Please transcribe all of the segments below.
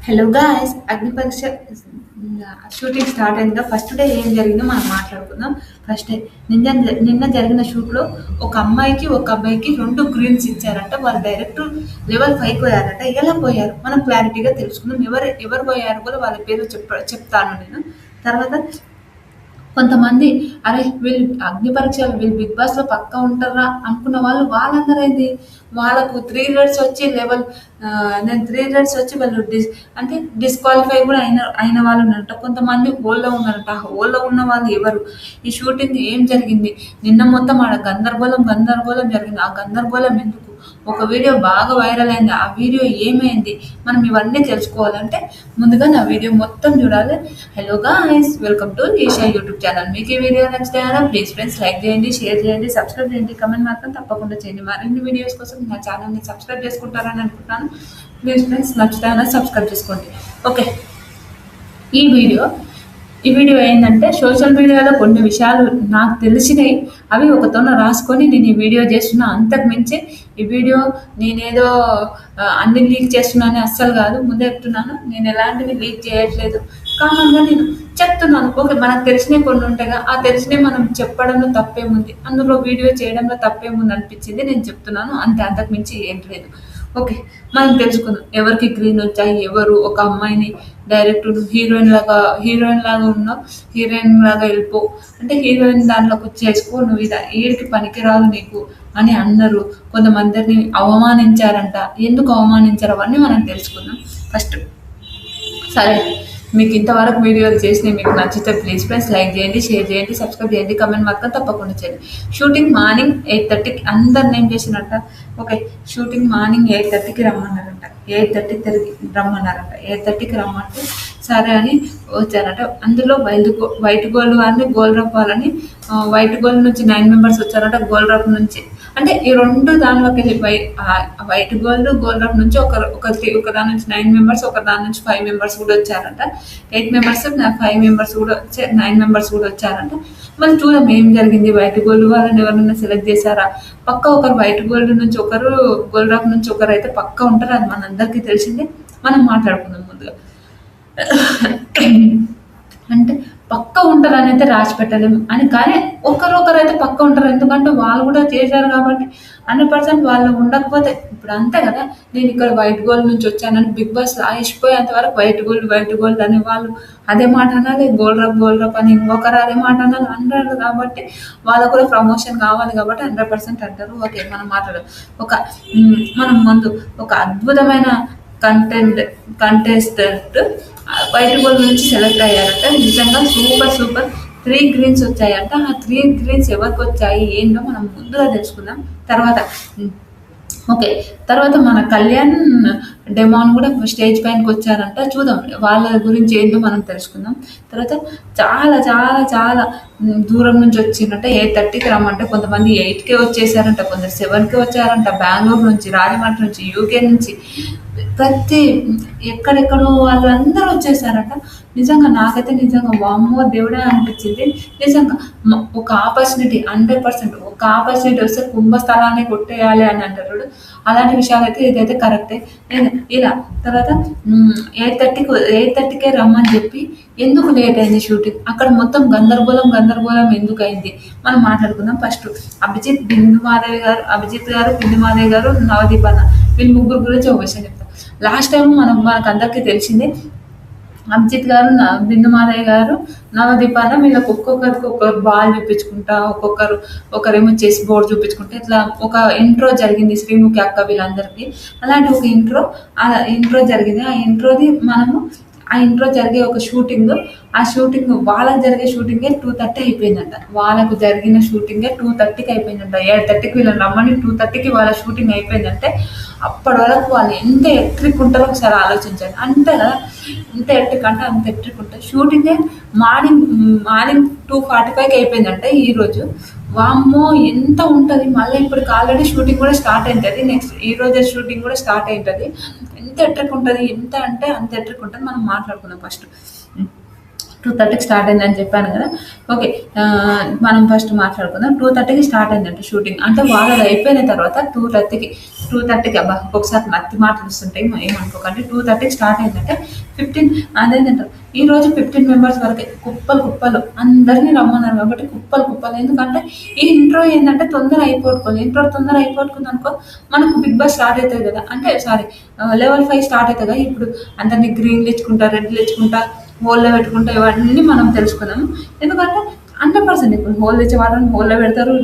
Hello guys, అగ్ని పరీక్ష shooting start అయిందిగా. ఫస్ట్ డే ఏం జరిగిందో మనం మాట్లాడుకుందాం. ఫస్ట్ డే నిన్న జరిగిన షూట్లో ఒక అమ్మాయికి ఒక అబ్బాయికి 2 గ్రీన్స్ ఇచ్చారంట. వాళ్ళు డైరెక్ట్ లెవెల్ 5 పోయారంట. ఎలా పోయారు మనం క్లారిటీగా తెలుసుకుందాం. ఎవరు పోయారు కూడా వాళ్ళ పేరు చెప్తాను నేను. తర్వాత కొంతమంది అరే వీళ్ళు అగ్ని పరీక్షలు వీళ్ళు బిగ్ బాస్ లో పక్కా ఉంటారా అనుకున్న వాళ్ళందరూ ఏంది, వాళ్ళకు 3 రేట్స్ వచ్చి లెవెల్ నేను 3 రేట్స్ వచ్చి వాళ్ళు అంటే డిస్క్వాలిఫై కూడా అయిన వాళ్ళు ఉన్నారట. కొంతమంది హోల్లో ఉన్నారట. ఆ హోల్లో ఉన్న వాళ్ళు ఎవరు, ఈ షూటింగ్ ఏం జరిగింది, నిన్న మొత్తం ఆడ గందరగోళం జరిగింది. ఆ గందరగోళం ఎందుకు, ఒక వీడియో బాగా వైరల్ అయింది, ఆ వీడియో ఏమైంది, మనం ఇవన్నీ తెలుసుకోవాలంటే ముందుగా నా వీడియో మొత్తం చూడాలి. Hello guys, welcome to Isha YouTube channel. మీకు ఈ వీడియో నచ్చితే ప్లీజ్ ఫ్రెండ్స్ లైక్ చేయండి, షేర్ చేయండి, సబ్స్క్రైబ్ చేయండి, కమెంట్ మాత్రం తప్పకుండా చేయండి. మరిన్ని వీడియోస్ కోసం నా ఛానల్ని సబ్స్క్రైబ్ చేసుకుంటారని అనుకుంటున్నాను. ప్లీజ్ ఫ్రెండ్స్ నచ్చితే సబ్స్క్రైబ్ చేసుకోండి. ఓకే, ఈ వీడియో ఏంటంటే సోషల్ మీడియాలో కొన్ని విషయాలు నాకు తెలిసినవి, అవి ఒకతోన రాసుకొని నేను ఈ వీడియో చేస్తున్నా. అంతకు మించి ఈ వీడియో నేనేదో అన్ని లీక్ చేస్తున్నానని అస్సలు కాదు. ముందే చెప్తున్నాను, నేను ఎలాంటివి లీక్ చేయట్లేదు. కామన్గా నేను చెప్తున్నాను. ఓకే, మనకు తెలిసినవి కొన్ని ఉంటాయిగా, ఆ తెలిసినవి మనం చెప్పడంలో తప్పేముంది, అందులో వీడియో చేయడంలో తప్పేముంది అనిపించింది నేను చెప్తున్నాను. అంతే, అంతకు మించి ఏం లేదు. ఓకే, మనం తెలుసుకుందాం ఎవరికి గ్రీన్ వచ్చాయి. ఎవరు ఒక అమ్మాయిని డైరెక్ట్ హీరోయిన్ లాగా ఉన్నావు, హీరోయిన్ లాగా వెళ్ళిపో అంటే హీరోయిన్ దాంట్లోకి చేసుకో, నువ్వు ఇది ఏడికి పనికిరాదు నీకు అని అన్నారు. కొంతమందిని అవమానించారంట. ఎందుకు అవమానించారు అవన్నీ మనం తెలుసుకుందాం ఫస్ట్. సరే, మీకు ఇంతవరకు వీడియోలు చేసినవి మీకు నచ్చితే ప్లీజ్ ఫ్రెండ్స్ లైక్ చేయండి, షేర్ చేయండి, సబ్స్క్రైబ్ చేయండి, కమెంట్ మాత్రం తప్పకుండా చేయండి. షూటింగ్ మార్నింగ్ 8:30కి అందరిని ఏం చేసినట్ట. ఓకే, షూటింగ్ మార్నింగ్ 8:30కి రమ్మన్నారంట. 8:30కి రమ్మంటే సరే అని వచ్చారట. అందులో వైట్ గోల్డ్ వాళ్ళని గోల్డ్ రప్ వాళ్ళని వైట్ గోల్డ్ నుంచి 9 మెంబర్స్ వచ్చారట. గోల్డ్ రప్ నుంచి అంటే ఈ రెండు దానిలోకి వెళ్ళి వైట్ గోల్డ్ రప్ నుంచి ఒక దాని నుంచి 9 మెంబర్స్, ఒక దాని నుంచి 5 మెంబర్స్ కూడా వచ్చారంట. 8 మెంబర్స్ 5 మెంబర్స్ కూడా 9 మెంబర్స్ కూడా వచ్చారంట. మళ్ళీ చూద్దాం ఏం జరిగింది. వైట్ గోల్డ్ వాళ్ళని ఎవరైనా సెలెక్ట్ చేశారా? పక్క ఒకరు వైట్ గోల్డ్ నుంచి ఒకరు, గోల్డ్ రప్ నుంచి ఒకరు అయితే పక్క ఉంటారు. అది మనందరికీ తెలిసిందే. మనం మాట్లాడుకుందాం ముందుగా. అంటే పక్క ఉంటారని అయితే రాసి పెట్టలేము అని, కానీ ఒకరు అయితే పక్క ఉంటారు. ఎందుకంటే వాళ్ళు కూడా చేశారు కాబట్టి 100% వాళ్ళు ఉండకపోతే ఇప్పుడు అంతే కదా. నేను ఇక్కడ వైట్ గోల్డ్ నుంచి వచ్చానని బిగ్ బాస్ ఆయిపోయేంత వరకు వైట్ గోల్డ్ అని వాళ్ళు అదే మాట అనాలి, గోల్డ్ రప్ అని ఇంకొకరు అదే మాట అనాలి అంటారు. కాబట్టి వాళ్ళకు కూడా ప్రమోషన్ కావాలి కాబట్టి 100% అంటారు. ఓకే, మనం మాట్లాడదాం. మనం ముందు ఒక అద్భుతమైన కంటెస్టెంట్ వైట్ గోల్డ్ నుంచి సెలెక్ట్ అయ్యారంట. నిజంగా సూపర్ 3 గ్రీన్స్ వచ్చాయంట. ఆ 3 గ్రీన్స్ ఎవరికి వచ్చాయి ఏంటో మనం ముందుగా తెలుసుకుందాం. తర్వాత మన కళ్యాణ్ డెమాన్ కూడా స్టేజ్ పైనకి వచ్చారంట. చూద్దాం వాళ్ళ గురించి ఏంటో మనం తెలుసుకుందాం. తర్వాత చాలా దూరం నుంచి వచ్చిందంట. 8:30కి రమ్మంటే కొంతమంది 8కే వచ్చేసారంట, కొందరు 7కే వచ్చారంట. బెంగళూరు నుంచి, రాజమండ్రి నుంచి, యూకే నుంచి, ప్రతి ఎక్కడెక్కడో వాళ్ళందరూ వచ్చేసారంట. నాకైతే నిజంగా వామ్మో దేవుడే అనిపించింది. నిజంగా ఒక ఆపర్చునిటీ 100% ఒక ఆపర్చునిటీ వస్తే కుంభస్థలాన్ని కొట్టేయాలి అని అంటారు. అలాంటి విషయాలు అయితే ఇదైతే కరెక్టే. ఇలా తర్వాత 8:30కే రమ్మని చెప్పి ఎందుకు లేట్ అయింది షూటింగ్? అక్కడ మొత్తం గందరగోళం ఎందుకు అయింది మనం మాట్లాడుకుందాం. ఫస్ట్ అభిజిత్ గారు, బిందు మాధవ్ గారు, నవదీప్ అన్న, వీళ్ళు ముగ్గురు గురించి ఒక విషయం చెప్తాం. లాస్ట్ టైం మనకు అందరికీ తెలిసిందే, అభిజిత్ గారు, బిందు మాధవ్ గారు, నవదీప్ అన్న వీళ్ళకి ఒక్కొక్కరు బాల్ చూపించుకుంటా, ఒకరేమో చెస్ బోర్డు చూపించుకుంటా, ఇట్లా ఒక ఇంట్రో జరిగింది శ్రీముఖి అక్క వీళ్ళందరికీ. అలాంటి ఒక ఇంట్రో జరిగింది. ఆ ఇంట్రో జరిగే ఒక షూటింగ్, వాళ్ళకి జరిగే షూటింగే 2:30 అయిపోయిందంట. వాళ్ళకు జరిగిన షూటింగే 2:30కి అయిపోయిందంట. 8:30కి వీళ్ళని రమ్మని 2:30కి వాళ్ళ షూటింగ్ అయిపోయిందంటే అప్పటి వరకు వాళ్ళు ఎంత ఎట్రిక్ ఉంటారో ఒకసారి ఆలోచించండి. అంతే కదా, ఎంత ఎట్రిక్ అంటే అంత ఎట్రిక్ ఉంటుంది. షూటింగే మార్నింగ్ 2:45కి అయిపోయిందంట ఈరోజు. వామ్మో ఎంత ఉంటుంది. మళ్ళీ ఇప్పటికి ఆల్రెడీ షూటింగ్ కూడా స్టార్ట్ అవుతుంది. నెక్స్ట్ ఈ రోజు షూటింగ్ కూడా స్టార్ట్ అవుతుంది. ఎంత ఎట్రిక్ ఉంటుంది, ఎంత అంటే అంత ఎట్రిక్ ఉంటుంది. మనం మాట్లాడుకుందాం. ఫస్ట్ 2:30కి స్టార్ట్ అయిందని చెప్పాను కదా. ఓకే. మనం ఫస్ట్ మాట్లాడుకుందాం. 2:30కి స్టార్ట్ అయిందంట షూటింగ్. అంటే వాళ్ళది అయిపోయిన తర్వాత 2:30కి అబ్బా! ఒక్కొక్కసారి మత్తి మాటలు వస్తుంటాయి. ఏమనుకోకండి. 2:30కి స్టార్ట్ అయిందంటే 15 అదేంటంట ఈరోజు 15 మెంబర్స్ వరకే. కుప్పలు కుప్పలు అందరిని రమ్మన్నారు కాబట్టి కుప్పలు కుప్పలు. ఎందుకంటే ఈ ఇంట్రో ఏంటంటే తొందర అయిపోగొట్టుకోవాలి. ఇంట్రో తొందర అయిపోగొట్టుకుందనుకో మనకు బిగ్ బాస్ స్టార్ట్ అవుతుంది కదా. అంటే సారీ, లెవెల్ 5 స్టార్ట్ అవుతుంది కదా. ఇప్పుడు అందరిని గ్రీన్లు ఇచ్చుకుంటా, రెడ్లు ఇచ్చుకుంటా, హోల్‌లో పెట్టుకుంటా ఇవన్నీ మనం తెలుసుకున్నాము. ఎందుకంటే 100% ఇప్పుడు హోల్ ఇచ్చే వాళ్ళని హోల్‌లో పెడతారు.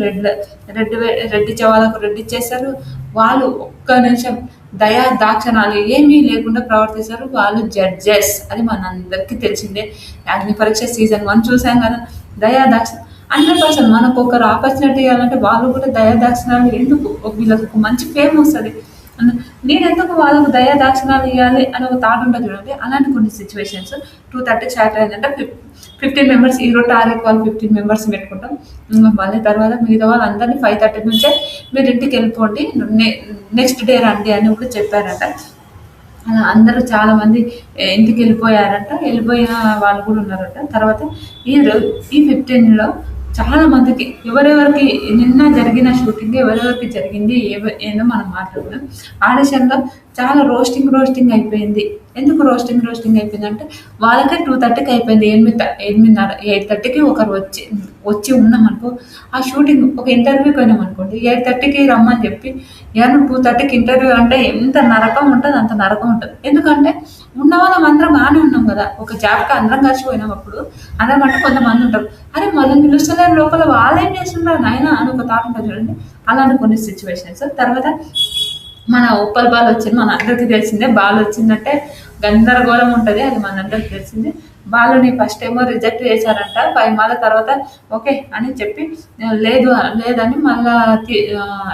రెడ్ ఇచ్చే వాళ్ళకు రెడ్ ఇచ్చేస్తారు. వాళ్ళు ఒక్క నిమిషం దయా దాక్షిణాలు ఏమీ లేకుండా ప్రవర్తిస్తారు. వాళ్ళు జడ్జెస్. అది మనందరికీ తెలిసిందే. 'అగ్ని పరీక్ష' సీజన్ 1 చూసాం కదా. దయా దాక్ష 100% మనకు ఒకరు ఆపర్చునిటీ ఇవ్వాలంటే వాళ్ళు కూడా దయా దాక్షిణాలు ఎందుకు? వీళ్ళకి ఒక మంచి ఫేమ్ వస్తది. నేనెందుకు వాళ్ళకు దయా దాక్షిణాలు ఇయ్యాలి అని ఒక థాట్ ఉంటది చూడండి. అలాంటి కొన్ని సిట్యుయేషన్స్ 2:30కి స్టార్ట్ అయిందంటే 15 మెంబర్స్ ఈరోజు టార్గెట్ వాళ్ళు 15 మెంబర్స్ పెట్టుకుంటాం. మళ్ళీ తర్వాత మిగతా వాళ్ళందరినీ 5:30 నుంచే మీరు ఇంటికెళ్ళిపోండి. నెక్స్ట్ డే రండి అని కూడా చెప్పారంట. అలా అందరూ చాలామంది ఇంటికెళ్ళిపోయారంట. వెళ్ళిపోయిన వాళ్ళు కూడా ఉన్నారంట. తర్వాత ఈ 15లో చాలా మందికి ఎవరెవరికి నిన్న జరిగిన షూటింగ్ ఎవరెవరికి జరిగింది ఏందో మనం మాట్లాడుకున్నాం. ఆడిషన్‌లో చాలా రోస్టింగ్ అయిపోయింది. ఎందుకు రోస్టింగ్ అయిపోయిందంటే వాళ్ళకే 2:30కి అయిపోయింది. 8:30 8:30కి ఒకరు వచ్చి ఉన్నామనుకో, ఆ షూటింగ్ ఒక ఇంటర్వ్యూకి పోయినామనుకోండి 8:30కి రమ్మని చెప్పి 2:30కి ఇంటర్వ్యూ అంటే ఎంత నరకం ఉంటది, అంత నరకం ఉంటది. ఎందుకంటే ఉన్నవాళ్ళం అందరం బానే ఉన్నాం గదా. ఒక జాబ్‌కి అందరం కలిసి పోయినామప్పుడు అందరం అంటే కొంతమంది ఉంటారు. అరే! మనల్ని పిలుస్తలేరు లోపల వాళ్ళేం చేస్తున్నారు నాయనా అని ఒక థాట్ ఉంటది చూడండి. అలాంటి కొన్ని సిట్యుయేషన్స్. తర్వాత మన ఉప్పల్ బాలొచ్చింది. మనందరికీ తెలిసిందే. బాలొచ్చిందంటే గందరగోళం ఉంటది. అది మనందరికీ తెలిసిందే. బాలుని ఫస్ట్ ఏమో రిజెక్ట్ చేశారంట. 5 మాల తర్వాత ఓకే అని చెప్పి లేదని మళ్ళా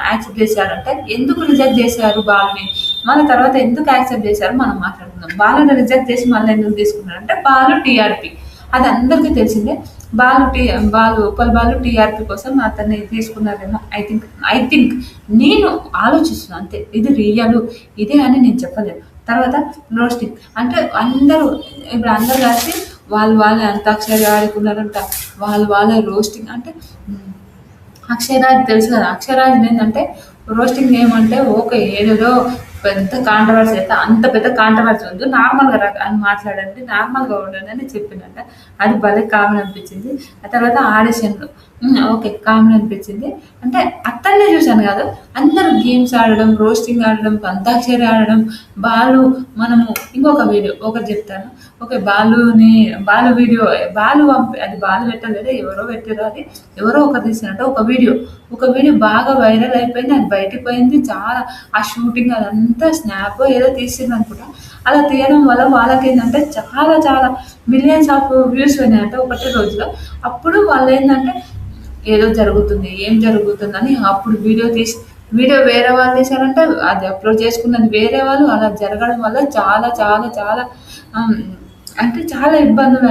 యాక్సెప్ట్ చేశారంట. ఎందుకు రిజెక్ట్ చేశారు బాలుని? మళ్ళా తర్వాత ఎందుకు యాక్సెప్ట్ చేశారో మనం మాట్లాడుకుందాం. బాలుని రిజెక్ట్ చేసి మళ్ళీ ఎందుకు తీసుకున్నారంటే బాలు టీఆర్‌పీ. అది అందరికీ తెలిసిందే. ఉప్పల్ బాలు టీఆర్‌పీ కోసం అతన్ని తీసుకున్నారేమో ఐ థింక్ నేను ఆలోచిస్తున్నా అంతే. ఇది రియలు ఇదే అని నేను చెప్పలేను. తర్వాత రోస్టింగ్ అంటే ఇప్పుడు అందరూ కలిసి వాళ్ళే అంతాక్షరి ఆడుకున్నారంట. వాళ్ళే రోస్టింగ్ అంటే అక్షయరాజ్ తెలుసు కదా. అక్షయరాజ్ ఏంటంటే రోస్టింగ్ ఏమంటే ఓకే ఏదేదో పెద్ద కాంట్రవర్సీ అయితే అంత పెద్ద కాంట్రవర్సీ వద్దు. నార్మల్‌గా అని మాట్లాడండి. నార్మల్‌గా ఉండండి అని చెప్పిందంట. అది భలే కామెడీ అనిపించింది. ఆ తర్వాత ఆడిషన్‌లో ఓకే. కామెడీ అనిపించింది. అంటే అతన్నే చూసాను కాదు. అందరూ గేమ్స్ ఆడడం, రోస్టింగ్ ఆడడం, అంతాక్షరి ఆడడం, మనము ఇంకొక వీడియో ఒకటి చెప్తాను. ఓకే. బాలు వీడియో అది బాలు పెట్టలేదే ఎవరో పెట్టిర్రు అది. ఎవరో ఒకరు తీసినట్టు ఒక వీడియో బాగా వైరల్ అయిపోయింది. అది బయటికి పోయింది. చాలా ఆ షూటింగ్ అదంతా స్నాపో ఏదో తీసిండ్రనుకుంటా. అలా తీయడం వల్ల వాళ్ళకేందంటే చాలా చాలా మిలియన్స్ ఆఫ్ వ్యూస్ పోయినాయంట ఒకటే రోజులో. అప్పుడు వాళ్ళేందంటే ఏదో జరుగుతుంది, ఏం జరుగుతుందని అప్పుడు వీడియో వేరే వాళ్ళు తీశారంటే అది అప్‌లోడ్ చేసుకున్నది వేరే వాళ్ళు. అలా జరగడం వల్ల చాలా చాలా చాలా అంటే చాలా ఇబ్బందులు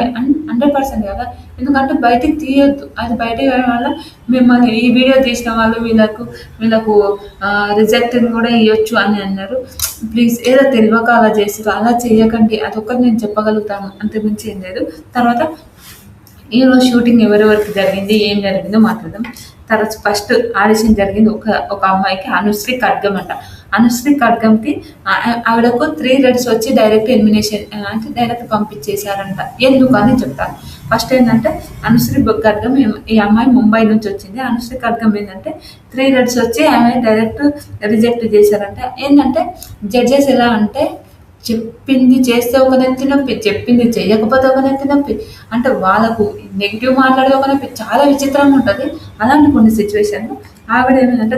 100% కదా. ఎందుకంటే బయటికి తీయొద్దు. అది బయటికి వేయడం వల్ల మిమ్మల్ని ఈ వీడియో తీసిన వాళ్ళు వీళ్ళకు రిజెక్టింగ్ కూడా ఇయ్యొచ్చు అని అన్నారు. ప్లీజ్ ఏదో తెలవక అలా చేసిర్రు. అలా చేయకండి. అదొక్కటి నేను చెప్పగలుగుతాను. అంతకుమించి ఏం లేదు. తర్వాత ఈరోజు షూటింగ్ ఎవరెవరికి జరిగింది, ఏం జరిగిందో మాట్లాడదాం. తర్వాత ఫస్ట్ ఆడిషన్ జరిగింది ఒక అమ్మాయికి అనుశ్రీ ఖడ్గం అంట. అనుశ్రీ ఖడ్గంకి ఆవిడకు 3 రెడ్స్ వచ్చి డైరెక్ట్ ఎలిమినేషన్ అంటే డైరెక్ట్ పంపించేశారంట. ఎందుకని చెప్తాను. ఫస్ట్ ఏంటంటే అనుశ్రీ ఖడ్గం ఈ అమ్మాయి ముంబై నుంచి వచ్చింది. అనుశ్రీ ఖడ్గం ఏంటంటే 3 రెడ్స్ వచ్చి ఆమె డైరెక్ట్ రిజెక్ట్ చేశారంట. ఏంటంటే జడ్జెస్ ఎలా అంటే చెప్పింది చేస్తే ఒక నెత్తి నొప్పి, చెప్పింది చెయ్యకపోతే ఒక నెత్తి నొప్పి. అంటే వాళ్ళకు నెగెటివ్ మాట్లాడేది ఒక నొప్పి. చాలా విచిత్రంగా ఉంటది. అలాంటి కొన్ని సిట్యుయేషన్‌లో ఆవిడ ఏమైందంటే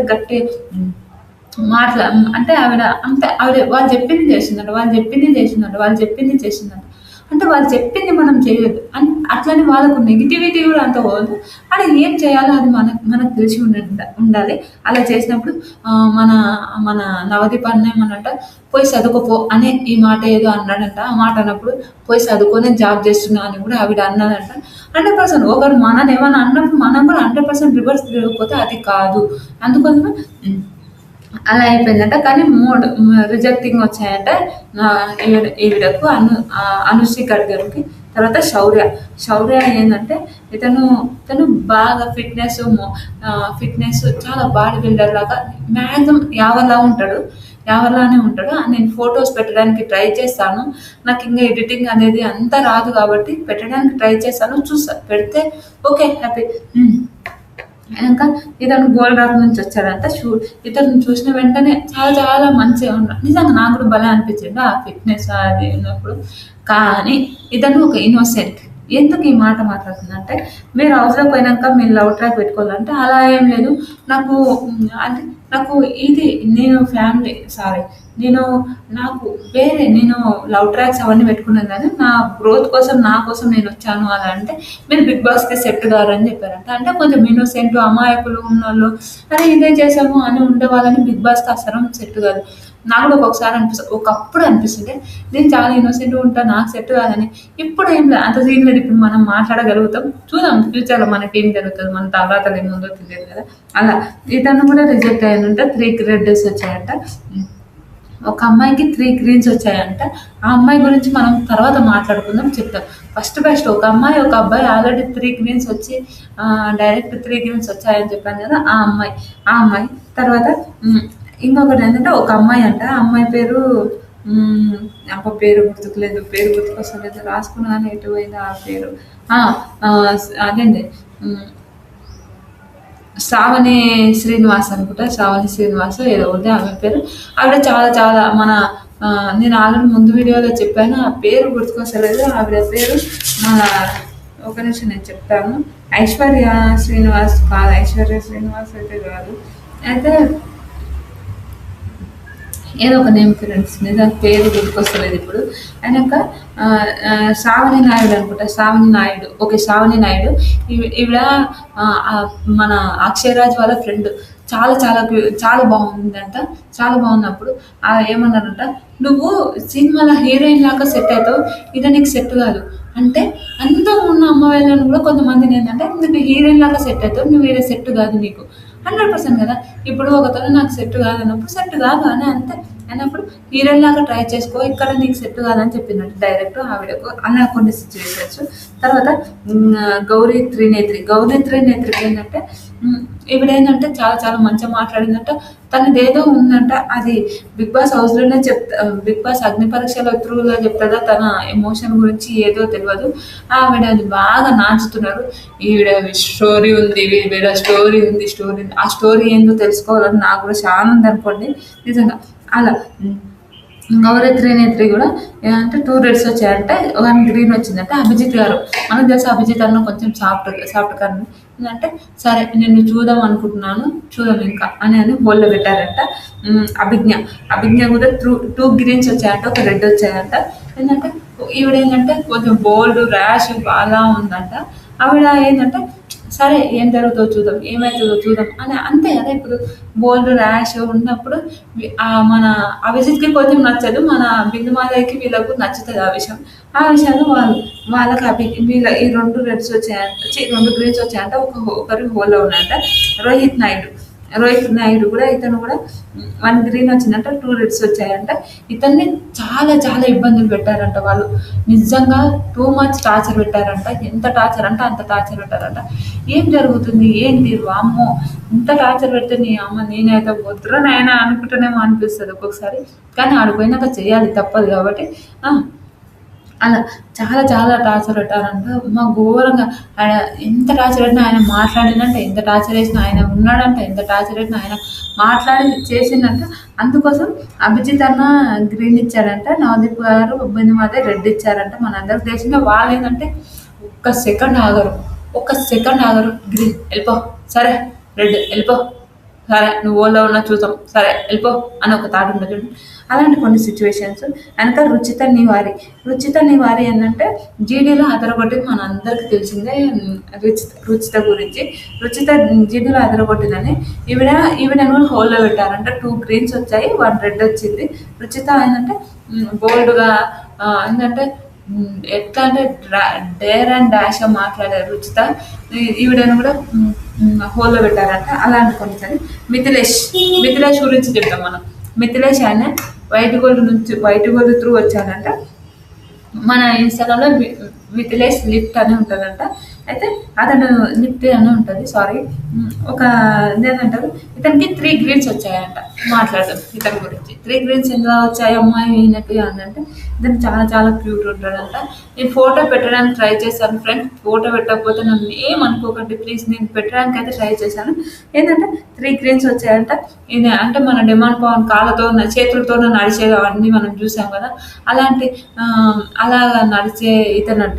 అంటే వాళ్ళు చెప్పింది చేసిందంట. అంటే వాళ్ళు చెప్పింది మనం చేయొద్దు. అట్లని వాళ్ళకు నెగటివిటీ కూడా అంత పోవద్దు. అది ఏం చేయాలో అది మనకు తెలిసి ఉండాలి. అలా చేసినప్పుడు మన మన నవదీప్ అన్న ఏమన్నంట పోయి చదువుకోపో అనే ఈ మాట ఏదో అన్నాడంట. ఆ మాట అన్నప్పుడు పోయి చదువుకొని జాబ్ చేస్తున్నా అని కూడా ఆవిడ అన్నదంట. 100% ఒకరు మనల్ని ఏమన్నా అన్నప్పుడు మనం కూడా 100% రివర్స్ తిరగకపోతే అది కాదు. అందుకోసమే అలా అయిపోయిందంట. కానీ 3 రిజెక్టింగ్ వచ్చాయంట. ఈవిడకు అనుశ్రీ ఖడ్గంకి తర్వాత శౌర్య ఏంటంటే ఇతను ఇతను బాగా ఫిట్నెస్ చాలా బాడీ బిల్డర్ లాగా మ్యాక్సిమం యావలానే ఉంటాడు. నేను ఫొటోస్ పెట్టడానికి ట్రై చేస్తాను. నాకు ఇంకా ఎడిటింగ్ అనేది అంత రాదు కాబట్టి పెట్టడానికి ట్రై చేస్తాను. చూస్తా పెడితే ఓకే హ్యాపీ. ఇంకా ఇతను గోల్డ్ రాక్ నుంచి వచ్చాడంట. ఇతను చూసిన వెంటనే చాలా చాలా మంచిగా ఉన్నాడు. నిజంగా నాకు కూడా భలే అనిపించింది ఆ ఫిట్నెస్ అది ఉన్నప్పుడు. కానీ ఇతను ఒక ఇన్నోసెంట్. ఎందుకు ఈ మాట మాట్లాడుతుందంటే, మీరు హౌస్‌లోకి పోయినాక మీరు లవ్ ట్రాక్ పెట్టుకోవాలంటే అలా ఏం లేదు. నాకు అంటే నాకు ఇది నేను నాకు నేను లవ్ ట్రాక్స్ అవన్నీ పెట్టుకున్నాను కానీ నా గ్రోత్ కోసం నా కోసం నేను వచ్చాను అలా అంటే మీరు బిగ్ బాస్కి సెట్ కారని చెప్పారంట. అంటే కొంచెం ఇన్నోసెంట్ అమాయకులు ఉన్నోళ్ళు అరే ఇదే చేసాము అని ఉండే వాళ్ళని బిగ్ బాస్కి అసలు సెట్ కాదు. నాకు కూడా ఒక్కొక్కసారి అనిపిస్తుంది, ఒకప్పుడు అనిపిస్తుంటే నేను చాలా ఇన్నోసెంట్గా ఉంటాను నాకు సెట్ కాదని. ఇప్పుడు ఏం లేదు, అంత సీన్ లేదు. ఇప్పుడు మనం మాట్లాడగలుగుతాం. చూద్దాం ఫ్యూచర్లో మనకి ఏం జరుగుతుంది, మన తర్వాత ఏముందో తెలియదు కదా. అలా ఇతను కూడా రిజెక్ట్ అయ్యానంట. 3 రెడ్ డేస్ వచ్చాయంట. ఒక అమ్మాయికి 3 గ్రీన్స్ వచ్చాయంట. ఆ అమ్మాయి గురించి మనం తర్వాత మాట్లాడుకుందాం, చెప్తాం. ఫస్ట్ ఒక అమ్మాయి ఒక అబ్బాయి ఆల్రెడీ 3 గ్రీన్స్ వచ్చి డైరెక్ట్ 3 గ్రీన్స్ వచ్చాయని చెప్పాను కదా. ఆ అమ్మాయి తర్వాత ఇంకొకటి ఏంటంటే ఒక అమ్మాయి అంట. ఆ అమ్మాయి పేరు పేరు గుర్తుకొస్తలేదు, రాసుకున్నా కానీ ఎటు పోయింది ఆ పేరు. అదేండి శ్రావణి శ్రీనివాస్ అనుకుంటా. శ్రావణి శ్రీనివాస్ ఏదో ఉంది ఆమె పేరు. ఆవిడ చాలా చాలా నేను ఆల్రెడీ ముందు వీడియోలో చెప్పాను, ఆ పేరు గుర్తుకొస్తలేదు. ఆవిడ పేరు మన ఒక నిమిషం నేను చెప్తాను. ఐశ్వర్య శ్రీనివాస్ కాదు, ఐశ్వర్య శ్రీనివాస్ అయితే కాదు. అయితే ఏదో ఒక నేమ్ ఫ్రెండ్స్, నిజానికి పేరు గుర్తుకొస్తలేదు ఇప్పుడు. అయినాక శ్రావణి నాయుడు అనుకుంటా. శ్రావణి నాయుడు. ఈవిడ మన అక్షయరాజ్ వాళ్ళ ఫ్రెండ్. చాలా చాలా చాలా బాగుందంట. చాలా బాగున్నప్పుడు ఏమన్నారంట, నువ్వు సినిమాలో హీరోయిన్ లాగా సెట్ అవుతావు, ఇది నీకు సెట్ కాదు అంటే. అందం ఉన్న అమ్మాయిలను కూడా కొంతమందిని ఏంటంటే నువ్వు హీరోయిన్ లాగా సెట్ అవుతావు, నువ్వు వీడే సెట్ కాదు నీకు 100% కదా. ఇప్పుడు ఒకతను నాకు సెట్ కాదు అన్నప్పుడు సెట్ కాదు అని అంతే అన్నప్పుడు హీరోయిన్ లాగా ట్రై చేసుకో, ఇక్కడ నీకు సెట్ కాదని చెప్పిందంట డైరెక్ట్ ఆవిడకు. అలా కొన్ని సిచ్యువేషన్స్. తర్వాత గౌరీ త్రినేత్రికి ఏంటంటే ఈవిడేంటంటే చాలా చాలా మంచిగా మాట్లాడిందంట. తనదేదో ఉందంట, అది బిగ్ బాస్ హౌస్లోనే బిగ్ బాస్ అగ్ని పరీక్షల త్రూలో చెప్తుందా తన ఎమోషన్ గురించి ఏదో తెలియదు. ఆవిడ అది బాగా నాచుతున్నారు. ఈవిడ స్టోరీ ఉంది, ఆ స్టోరీ ఏందో తెలుసుకోవాలని నాకు కూడా చాలా ఉంది అనుకోండి నిజంగా. అలా గౌరీ త్రినేత్రి కూడా ఏంటంటే 2 రెడ్స్ వచ్చాయంటే 1 గ్రీన్ వచ్చిందంటే. అభిజిత్ గారు మనకు తెలిసి అభిజిత్ అన్న కొంచెం సాఫ్ట్ కానీ ఏంటంటే సరే నేను చూద్దాం అనుకుంటున్నాను, చూద్దాం ఇంకా అని హోల్లో పెట్టారంట. అభిజ్ఞ కూడా 2 గ్రీన్స్ వచ్చాయంట, 1 రెడ్ వచ్చాయంట. ఏంటంటే ఈవిడ ఏంటంటే కొంచెం బోల్డ్ ర్యాష్ బాగా ఉందంట. ఆవిడ ఏంటంటే సరే ఏం జరుగుతుందో చూద్దాం, ఏమవుతుందో చూద్దాం అని అంతే కదా. ఇప్పుడు బోల్డ్ ర్యాష్ ఉన్నప్పుడు మన అభిజిత్కి కొంచెం నచ్చదు, మన బిందుమాలకి వీళ్ళకు నచ్చుతుంది ఆ విషయాలు వాళ్ళకి వీళ్ళ ఈ 2 రెడ్స్ వచ్చాయంట, 2 గ్రీన్స్ వచ్చాయంట. ఒకరు హోల్లో ఉన్నాయంట. రోహిత్ నాయుడు కూడా ఇతను కూడా 1 గ్రీన్ వచ్చిందంట, 2 రెడ్స్ వచ్చాయంట. ఇతన్ని చాలా చాలా ఇబ్బందులు పెట్టారంట వాళ్ళు. నిజంగా టూ మచ్ టార్చర్ పెట్టారంట. ఎంత టార్చర్ అంటే అంత టార్చర్ పెట్టారంట. ఏం జరుగుతుంది ఏంటి వామ్మో, ఇంత టార్చర్ పెడితే నీ అమ్మ నేనైతే వద్దురా నాయనా అనుకుంటూనేమో అనిపిస్తుంది ఒక్కొక్కసారి. కానీ ఆడిపోయినాక చేయాలి, తప్పదు కాబట్టి అలా చాలా చాలా టార్చర్ పెట్టారంట. మా ఘోరంగా ఆయన ఎంత టార్చర్ పెట్టినా, ఆయన మాట్లాడినంటే ఎంత టార్చర్ వేసినా, ఆయన ఉన్నాడంటే ఎంత టార్చర్ పెట్టినా ఆయన మాట్లాడి చేసిందంట. అందుకోసం అభిజిత్ అన్న గ్రీన్ ఇచ్చాడంట, నవదీప్ గారు బిందుమాదే రెడ్ ఇచ్చారంట. మనందరికి తెలిసిన వాళ్ళు ఏంటంటే ఒక్క సెకండ్ ఆగరు. గ్రీన్ వెళ్ళిపో, సరే రెడ్ వెళ్ళిపో, సరే నువ్వు ఓల్లో ఉన్నా చూద్దాం, సరే వెళ్ళిపో అని ఒక థాట్ ఉంటుంది చూడండి. అలాంటి కొన్ని సిచ్యువేషన్స్. వెనక రుచిత నివారి ఏంటంటే జీడీలో అదరగొట్టింది మన అందరికి తెలిసిందే. రుచిత గురించి జీడీలో అదరగొట్టిందని ఈవిడ కూడా హోల్లో పెట్టారంటే 2 గ్రీన్స్ వచ్చాయి, 1 రెడ్ వచ్చింది. రుచిత ఏంటంటే బోల్డ్గా ఏంటంటే ఎట్లా అంటే డేర్ అండ్ డాష్ మాట్లాడారు రుచిత. ఈవిడను కూడా హోల్లో పెట్టారంట. అలాంటి కొన్ని. మిథిలేష్ గురించి చెప్తాం మనం. మిథిలేష్ ఆయన వైట్ గోల్డ్ త్రూ వచ్చాడంట. మన ఇన్స్టాగ్రామ్లో మిథిలేష్ లిఫ్ట్ అని ఉంటుందంట. అయితే అతను లిఫ్ట్ అని ఉంటుంది, సారీ. ఒక ఏంటంటారు, ఇతనికి 3 గ్రీన్స్ వచ్చాయంట. మాట్లాడదాం ఇతని గురించి. 3 గ్రీన్స్ ఎలా వచ్చాయి అమ్మాయి ఈయనకి అని అంటే, ఇతను చాలా చాలా క్యూట్ ఉంటాడంట. నేను ఫోటో పెట్టడానికి ట్రై చేశాను ఫ్రెండ్స్. ఫోటో పెట్టకపోతే నన్ను ఏమనుకోకండి ప్లీజ్. నేను పెట్టడానికి అయితే ట్రై చేశాను. ఏంటంటే 3 గ్రీన్స్ వచ్చాయంట. ఇది అంటే మన డిమాండ్ పవన్ కాళ్ళతో చేతులతో నడిచేది అవన్నీ మనం చూసాం కదా, అలాంటి అలా నడిచే ఇతనంట.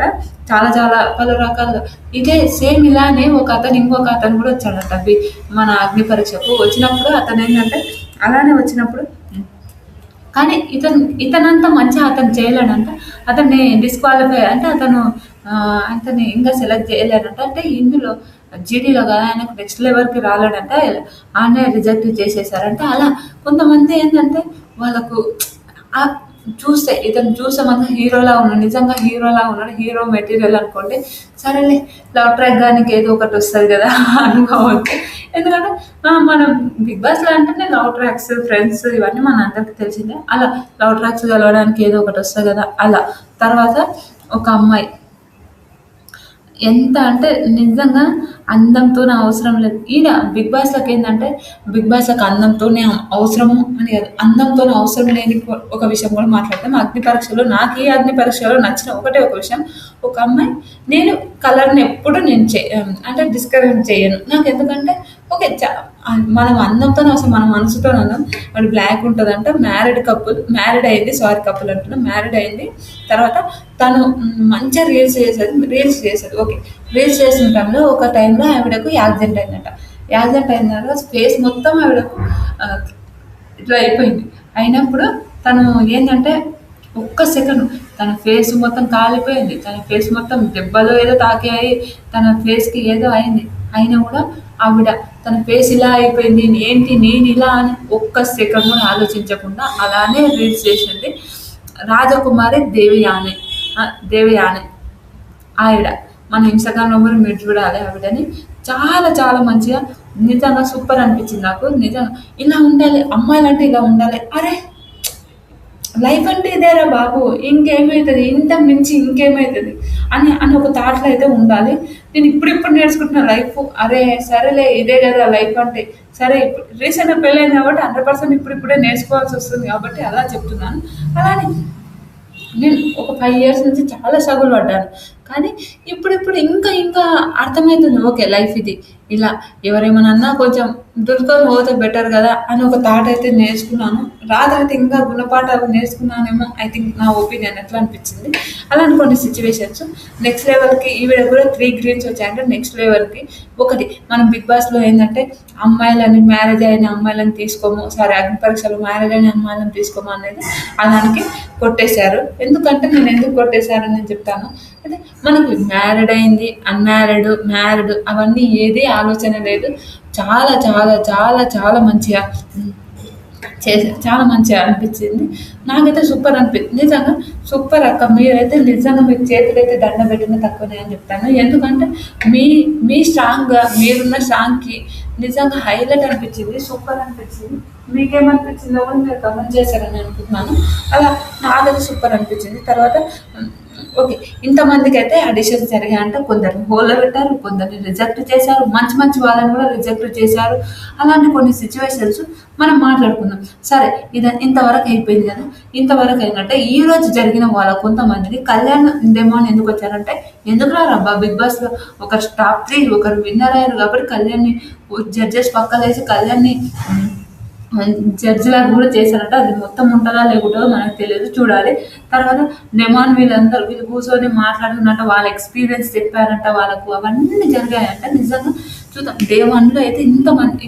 చాలా చాలా పలు రకాలుగా ఇదే సేమ్ ఇలానే ఒక అతను ఇంకొక అతను కూడా వచ్చాడంట మన అగ్ని పరీక్షకు. వచ్చినప్పుడు అతను ఏంటంటే అలానే వచ్చినప్పుడు, కానీ ఇతనంతా మంచిగా అతను చేయలేడంట. అతన్ని డిస్క్వాలిఫై అంటే అతన్ని ఇంకా సెలెక్ట్ చేయలేడంట. అంటే ఇందులో జీడీలో కదా ఆయనకు నెక్స్ట్ లెవెల్కి రాలేడంట. ఆయనే రిజెక్ట్ చేసేసారంటే. అలా కొంతమంది ఏంటంటే వాళ్ళకు ఇతను చూస్తే మాత్రం హీరోలా ఉన్నాడు, నిజంగా హీరోలా ఉన్నాడు, హీరో మెటీరియల్ అనుకోండి. సరేలే, లవ్ ట్రాక్ గానికి ఏదో ఒకటి వస్తుంది కదా అనుకోవచ్చు. ఎందుకంటే మనం బిగ్ బాస్లో అంటేనే లవ్ ట్రాక్స్, ఫ్రెండ్స్ ఇవన్నీ మన అందరికి తెలిసిందే. అలా లవ్ ట్రాక్స్ కలవడానికి ఏదో ఒకటి వస్తుంది కదా అలా. తర్వాత ఒక అమ్మాయి ఎంత అంటే నిజంగా అందంతోనే అవసరం లేదు. ఈయన బిగ్ బాస్‌లోకి ఏందంటే, బిగ్ బాస్‌లోకి అందంతోనే అవసరము అని కాదు, అందంతోనే అవసరం లేని ఒక విషయం కూడా మాట్లాడతాం. అగ్ని పరీక్షలో నాకు ఈ అగ్ని పరీక్షలో నచ్చిన ఒకటే ఒక విషయం, ఒక అమ్మాయి నేను కలర్‌ని ఎప్పుడు నేను అంటే డిస్కరేజ్ చేయను. నాకు ఎందుకంటే ఓకే మనం అందంతోనే అవసరం, మన మనసుతోనే అందం. వాడు బ్లాక్ ఉంటుందంట, మ్యారీడ్ అయింది, సారీ కపుల్ అంటున్నా, మ్యారీడ్ అయింది. తర్వాత తను మంచిగా రీల్స్ చేసేది. ఓకే, రీల్స్ చేసిన టైంలో ఒక టైంలో ఆవిడకు యాక్సిడెంట్ అయిందంట. యాక్సిడెంట్ అయిన తర్వాత ఫేస్ మొత్తం ఆవిడకు ఇట్లా అయిపోయింది. అయినప్పుడు తను ఏంటంటే ఒక్క సెకండ్ తన ఫేస్ మొత్తం కాలిపోయింది, తన ఫేస్ మొత్తం దెబ్బలు ఏదో తాకాయి, తన ఫేస్కి ఏదో అయింది. అయినా కూడా ఆవిడ తన ఫేస్ ఇలా అయిపోయింది, ఏంటి నేను ఇలా అని ఒక్క సెకండ్ కూడా ఆలోచించకుండా అలానే రీల్స్ చేసింది. రాజకుమారి దేవయాని ఆవిడ మన ఇన్స్టాగ్రామ్లో కూడా మీరు చూడాలి ఆవిడని. చాలా చాలా మంచిగా, నిజంగా సూపర్ అనిపించింది నాకు. నిజంగా ఇలా ఉండాలి, అమ్మాయిలు అంటే ఇలా ఉండాలి. అరే లైఫ్ అంటే ఇదేరా బాబు, ఇంకేమవుతుంది, ఇంత మించి ఇంకేమవుతుంది అని ఒక థాట్లో అయితే ఉండాలి. నేను ఇప్పుడు నేర్చుకుంటున్న లైఫ్. అరే సరేలే ఇదే కదా లైఫ్ అంటే. సరే ఇప్పుడు రీసెంట్గా పెళ్ళైంది కాబట్టి 100% ఇప్పుడిప్పుడే నేర్చుకోవాల్సి వస్తుంది కాబట్టి అలా చెప్తున్నాను. అలానే నేను ఒక 5 ఇయర్స్ నుంచి చాలా స్ట్రగుల్ పడ్డాను. కానీ ఇప్పుడిప్పుడు ఇంకా ఇంకా అర్థమవుతుంది. ఓకే లైఫ్ ఇది ఇలా, ఎవరేమన్నా అన్నా కొంచెం దులుకొని పోతే బెటర్ కదా అని ఒక థాట్ అయితే నేర్చుకున్నాను. రాత్రైతే ఇంకా గుణపాఠాలు నేర్చుకున్నానేమో, ఐ థింక్ నా ఒపీనియన్ ఎట్లా అనిపించింది. అలాంటి కొన్ని సిచ్యువేషన్స్ నెక్స్ట్ లెవెల్కి ఈవిడ కూడా 3 గ్రీన్స్ వచ్చాయంటే నెక్స్ట్ లెవెల్కి. ఒకటి మనం బిగ్ బాస్లో ఏంటంటే అమ్మాయిలని, మ్యారేజ్ అయిన అమ్మాయిలను తీసుకోము, సరే అగ్ని పరీక్షలు మ్యారేజ్ అయిన అమ్మాయిలను తీసుకోము అనేది దానికి కొట్టేశారు. ఎందుకంటే నేను ఎందుకు కొట్టేశారని నేను చెప్తాను. అంటే మనకి మ్యారీడ్ అయింది, అన్మ్యారీడ్, మ్యారీడ్ అవన్నీ ఏది ఆలోచన లేదు. చాలా చాలా చాలా చాలా మంచిగా చాలా మంచిగా అనిపించింది. నాకైతే సూపర్ అనిపించింది, నిజంగా సూపర్ అక్క. మీరైతే నిజంగా మీకు చేతులైతే దండ పెట్టిన తక్కువనే అని చెప్తాను. ఎందుకంటే మీ స్ట్రాంగ్గా మీరున్న స్ట్రాంగ్కి నిజంగా హైలైట్ అనిపించింది, సూపర్ అనిపించింది. మీకేమనిపించిందో కూడా మీరు కమెంట్ చేశారని అనుకుంటున్నాను. అలా నాకైతే సూపర్ అనిపించింది. తర్వాత ఓకే, ఇంతమందికి అయితే ఆడిషన్స్ జరిగాయంటే కొందరిని హోల్లో పెట్టారు, కొందరిని రిజెక్ట్ చేశారు, మంచి మంచి వాళ్ళని కూడా రిజెక్ట్ చేశారు. అలాంటి కొన్ని సిచ్యువేషన్స్ మనం మాట్లాడుకుందాం. సరే ఇంతవరకు అయిపోయింది కదా. ఇంతవరకు ఏంటంటే ఈ రోజు జరిగిన వాళ్ళ కొంతమందిని కళ్యాణ్ డెమోన్ ఎందుకు వచ్చారంటే, ఎందుకు రారబ్బా బిగ్ బాస్లో ఒకరు టాప్ 3 ఒకరు విన్నర్ అయ్యారు కాబట్టి కళ్యాణ్ని జడ్జెస్ పక్కలేసి కళ్యాణ్ని జడ్జిలాగా కూడా చేశారంట. అది మొత్తం ఉంటుందా లేకుంటుందో మనకు తెలియదు, చూడాలి. తర్వాత డెమాన్ వీళ్ళు కూర్చొని మాట్లాడుకున్నట్ట, వాళ్ళ ఎక్స్పీరియన్స్ చెప్పారంట వాళ్ళకు, అవన్నీ జరిగాయంట. నిజంగా చూద్దాం. డే 1లో అయితే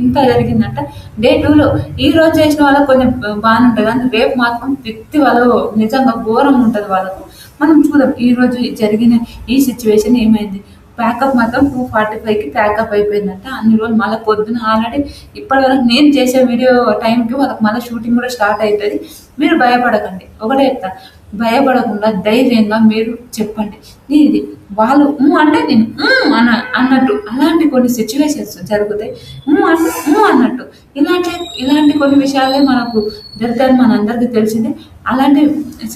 ఇంత జరిగిందంట. డే 2లో ఈ రోజు చేసిన వాళ్ళకి కొంచెం బాగానే ఉంటుంది, కానీ రేపు మాత్రం వ్యక్తి వాళ్ళు నిజంగా ఘోరం ఉంటుంది వాళ్ళకు. మనం చూద్దాం ఈ రోజు జరిగిన ఈ సిచ్యువేషన్ ఏమైంది. ప్యాకప్ మాత్రం 2:45కి ప్యాకప్ అయిపోయిందంట. అన్ని రోజులు మళ్ళీ పొద్దున ఆల్రెడీ ఇప్పటివరకు నేను చేసే వీడియో టైంకి వాళ్ళకి మళ్ళీ షూటింగ్ కూడా స్టార్ట్ అవుతుంది. మీరు భయపడకండి, ఒకటే చెప్తాను, భయపడకుండా ధైర్యంగా మీరు చెప్పండి. ఇది వాళ్ళు అంటే నేను అన్నట్టు అలాంటి కొన్ని సిచ్యువేషన్స్ జరుగుతాయి. అంటే అన్నట్టు ఇలాంటి ఇలాంటి కొన్ని విషయాలే మనకు జరుగుతాయని మనందరికీ తెలిసిందే. అలాంటి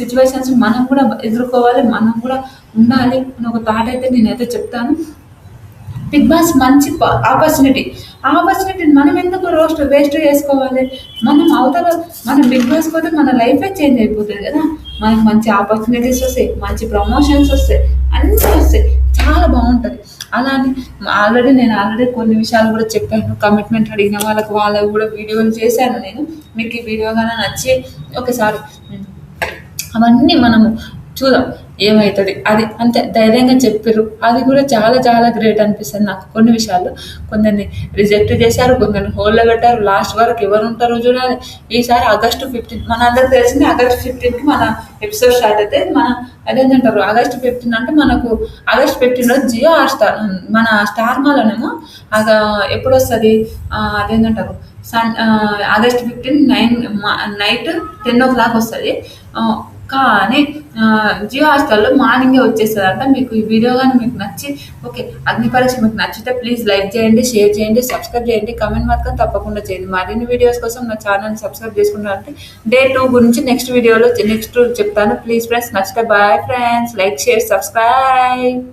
సిచ్యువేషన్స్ మనం కూడా ఎదుర్కోవాలి, మనం కూడా ఉండాలి అని ఒక థాట్ అయితే నేనైతే చెప్తాను. బిగ్ బాస్ మంచి ఆపర్చునిటీ. ఆ ఆపర్చునిటీని మనం ఎందుకు వేస్ట్ చేసుకోవాలి? మనం అవతల మనం బిగ్ బాస్ పోతే మన లైఫే చేంజ్ అయిపోతుంది కదా. మనకి మంచి ఆపర్చునిటీస్ వస్తాయి, మంచి ప్రమోషన్స్ వస్తాయి, అన్నీ వస్తాయి, చాలా బాగుంటుంది. అలా అని నేను ఆల్రెడీ కొన్ని విషయాలు కూడా చెప్పాను. కమిట్మెంట్ అడిగిన వాళ్ళకు కూడా వీడియోలు చేశాను నేను. మీకు ఈ వీడియో కానీ నచ్చి ఒకసారి అవన్నీ మనము చూద్దాం ఏమవుతుంది. అది అంతే ధైర్యంగా చెప్పారు. అది కూడా చాలా చాలా గ్రేట్ అనిపిస్తుంది నాకు. కొన్ని విషయాలు కొందరిని రిజెక్ట్ చేశారు, కొందరిని హోల్డ్లో పెట్టారు. లాస్ట్ వరకు ఎవరు ఉంటారో చూడాలి. ఈసారి ఆగస్టు 15 మన అందరికి తెలిసింది. ఆగస్టు 15కి మన ఎపిసోడ్ స్టార్ట్ అయితే అదేంటంటారు ఆగస్టు 15 అంటే మనకు ఆగస్టు 15 రోజు జియో హాట్‌స్టార్ మన స్టార్ మాలోనేమో ఎప్పుడు వస్తుంది అదేంటంటారు ఆగస్టు 15 నైట్ 10 o'clock వస్తుంది. కానీ జియో హాట్‌స్టార్‌లో మార్నింగే వచ్చేస్తుందంట. మీకు ఈ వీడియో కానీ మీకు నచ్చి ఓకే అగ్ని పరీక్ష మీకు నచ్చితే ప్లీజ్ లైక్ చేయండి, షేర్ చేయండి, సబ్స్క్రైబ్ చేయండి, కమెంట్ మాత్రం తప్పకుండా చేయండి. మరిన్ని వీడియోస్ కోసం నా ఛానల్ని సబ్స్క్రైబ్ చేసుకుంటారంటే డే 2 గురించి నెక్స్ట్ వీడియోలో నెక్స్ట్ చెప్తాను. ప్లీజ్ ఫ్రెండ్స్ నచ్చితే bye friends, like share subscribe.